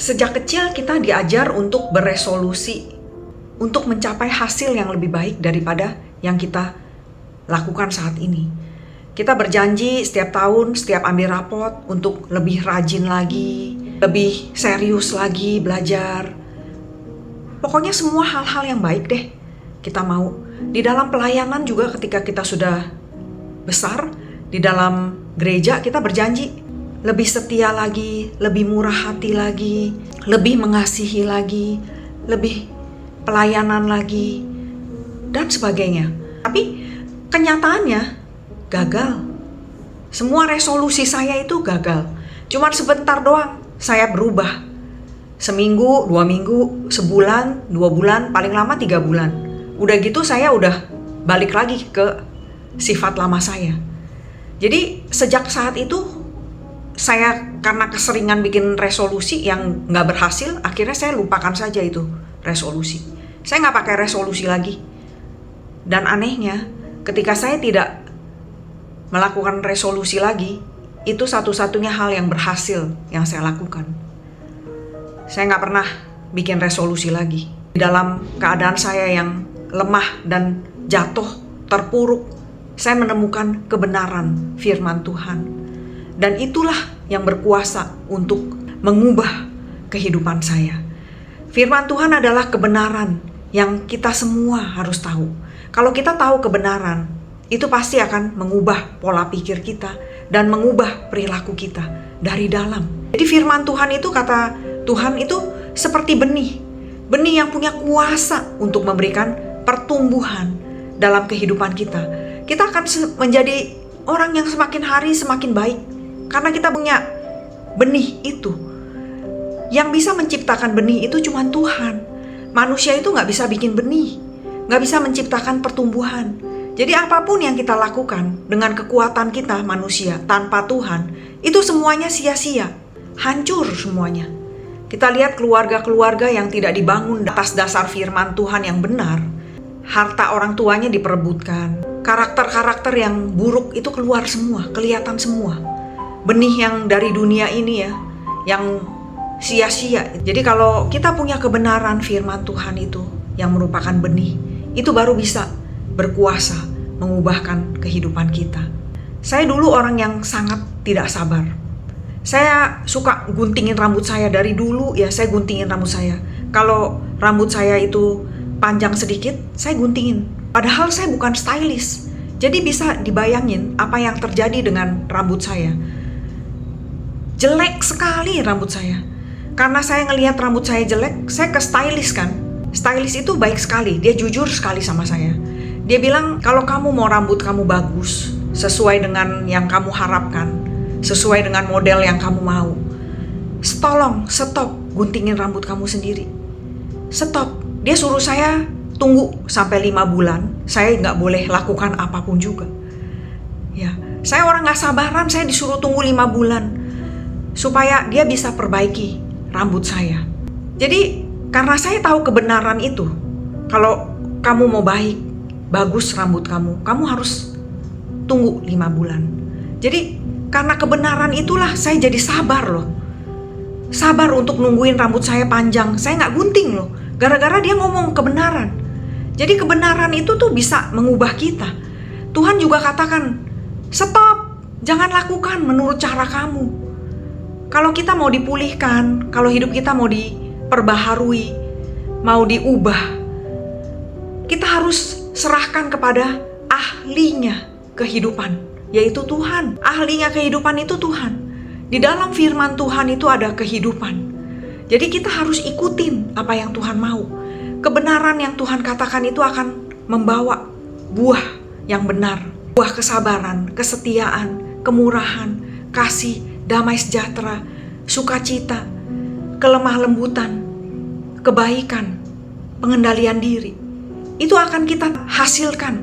Sejak kecil kita diajar untuk beresolusi, untuk mencapai hasil yang lebih baik daripada yang kita lakukan saat ini. Kita berjanji setiap tahun, setiap ambil rapot untuk lebih rajin lagi, lebih serius lagi belajar. Pokoknya semua hal-hal yang baik deh kita mau. Di dalam pelayanan juga ketika kita sudah besar, di dalam gereja kita berjanji lebih setia lagi, lebih murah hati lagi, lebih mengasihi lagi, lebih pelayanan lagi, dan sebagainya. Tapi kenyataannya gagal. Semua resolusi saya itu gagal. Cuma sebentar doang saya berubah. Seminggu, 2 minggu, sebulan, 2 bulan, paling lama 3 bulan. Udah gitu saya udah balik lagi ke sifat lama saya. Jadi sejak saat itu saya karena keseringan bikin resolusi yang nggak berhasil, akhirnya saya lupakan saja itu resolusi. Saya nggak pakai resolusi lagi. Dan anehnya, ketika saya tidak melakukan resolusi lagi, itu satu-satunya hal yang berhasil yang saya lakukan. Saya nggak pernah bikin resolusi lagi. Di dalam keadaan saya yang lemah dan jatuh, terpuruk, saya menemukan kebenaran firman Tuhan. Dan itulah yang berkuasa untuk mengubah kehidupan saya. Firman Tuhan adalah kebenaran yang kita semua harus tahu. Kalau kita tahu kebenaran, itu pasti akan mengubah pola pikir kita dan mengubah perilaku kita dari dalam. Jadi firman Tuhan itu, kata Tuhan itu seperti benih. Benih yang punya kuasa untuk memberikan pertumbuhan dalam kehidupan kita. Kita akan menjadi orang yang semakin hari semakin baik. Karena kita punya benih itu. Yang bisa menciptakan benih itu cuma Tuhan. Manusia itu gak bisa bikin benih, gak bisa menciptakan pertumbuhan. Jadi apapun yang kita lakukan dengan kekuatan kita manusia tanpa Tuhan, itu semuanya sia-sia, hancur semuanya. Kita lihat keluarga-keluarga yang tidak dibangun atas dasar firman Tuhan yang benar. Harta orang tuanya diperebutkan. Karakter-karakter yang buruk itu keluar semua, kelihatan semua. Benih yang dari dunia ini ya, yang sia-sia. Jadi kalau kita punya kebenaran firman Tuhan itu, yang merupakan benih, itu baru bisa berkuasa mengubahkan kehidupan kita. Saya dulu orang yang sangat tidak sabar. Saya suka guntingin rambut saya dari dulu ya, saya guntingin rambut saya. Kalau rambut saya itu panjang sedikit, saya guntingin. Padahal saya bukan stylist. Jadi bisa dibayangin apa yang terjadi dengan rambut saya. Jelek sekali rambut saya. Karena saya ngelihat rambut saya jelek, saya ke stylist kan. Stylist itu baik sekali, dia jujur sekali sama saya. Dia bilang, kalau kamu mau rambut kamu bagus, sesuai dengan yang kamu harapkan, sesuai dengan model yang kamu mau, tolong stop guntingin rambut kamu sendiri. Stop. Dia suruh saya tunggu sampai 5 bulan, saya nggak boleh lakukan apapun juga. Ya, saya orang nggak sabaran, saya disuruh tunggu 5 bulan. Supaya dia bisa perbaiki rambut saya. Jadi karena saya tahu kebenaran itu, kalau kamu mau baik, bagus rambut kamu harus tunggu 5 bulan. Jadi karena kebenaran itulah saya jadi sabar loh. Sabar untuk nungguin rambut saya panjang. Saya gak gunting loh, gara-gara dia ngomong kebenaran. Jadi kebenaran itu tuh bisa mengubah kita. Tuhan juga katakan, stop, jangan lakukan menurut cara kamu. Kalau kita mau dipulihkan, kalau hidup kita mau diperbaharui, mau diubah, kita harus serahkan kepada ahlinya kehidupan, yaitu Tuhan. Ahlinya kehidupan itu Tuhan. Di dalam firman Tuhan itu ada kehidupan. Jadi kita harus ikutin apa yang Tuhan mau. Kebenaran yang Tuhan katakan itu akan membawa buah yang benar. Buah kesabaran, kesetiaan, kemurahan, kasih, damai sejahtera, sukacita, kelemah lembutan, kebaikan, pengendalian diri. Itu akan kita hasilkan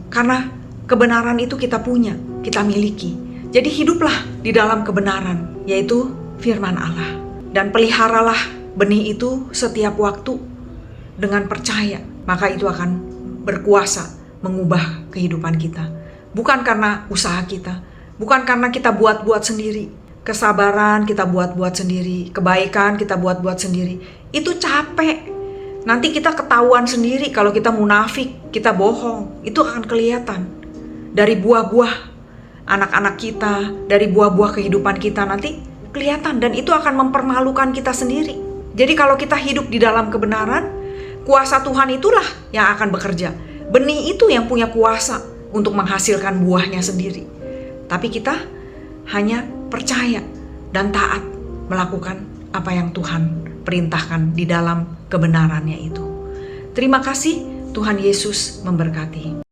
karena kebenaran itu kita punya, kita miliki. Jadi hiduplah di dalam kebenaran, yaitu firman Allah. Dan peliharalah benih itu setiap waktu dengan percaya, maka itu akan berkuasa mengubah kehidupan kita. Bukan karena usaha kita, bukan karena kita buat-buat sendiri, kesabaran kita buat-buat sendiri, kebaikan kita buat-buat sendiri, itu capek. Nanti kita ketahuan sendiri kalau kita munafik, kita bohong. Itu akan kelihatan dari buah-buah anak-anak kita, dari buah-buah kehidupan kita nanti kelihatan, dan itu akan mempermalukan kita sendiri. Jadi kalau kita hidup di dalam kebenaran, kuasa Tuhan itulah yang akan bekerja. Benih itu yang punya kuasa untuk menghasilkan buahnya sendiri. Tapi kita hanya percaya dan taat melakukan apa yang Tuhan perintahkan di dalam kebenarannya itu. Terima kasih, Tuhan Yesus memberkati.